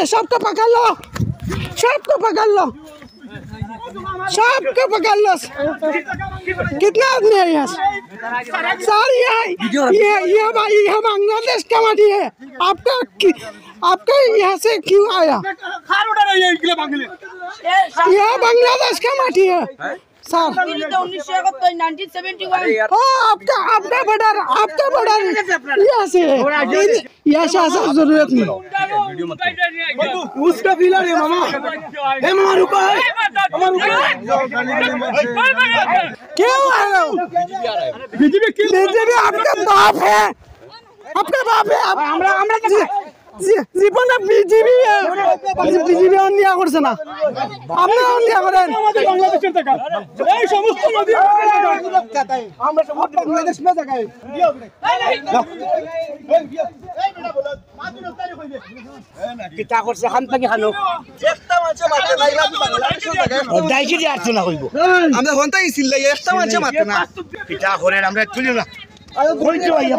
सबको पकड़ लो, सबको पकड़ लो, सबको पकड़ लो। कितना आदमी है यहाँ? सर ये बांग्लादेश का माटी है। आपका यहाँ से क्यों आया? यह बांग्लादेश का माटी है सर। 1971 आपका बॉर्डर यहाँ से है। यहाँ से आसा जरूरत नहीं। उसका पिलर है मामा। रुको क्यों आया? बीजेपी आपका बाप है, आपका बाप है। জীবন বিজেপি বিজেপি অন্যায় করছে না, আপনি অন্যায় করেন। বাংলাদেশের টাকা এই সমস্ত নদী আমরা সব বাংলাদেশ মে জায়গা কিতা করছে খান পানি খানো একটা মানুষ মারতে না বাংলাদেশের জায়গা দাইছি দি আরছো না কইব। আমরা হন্তাই ছিলাই একটা মানুষ মারতে না কিতা করেন আমরা তুলি না। কইছো ভাইয়া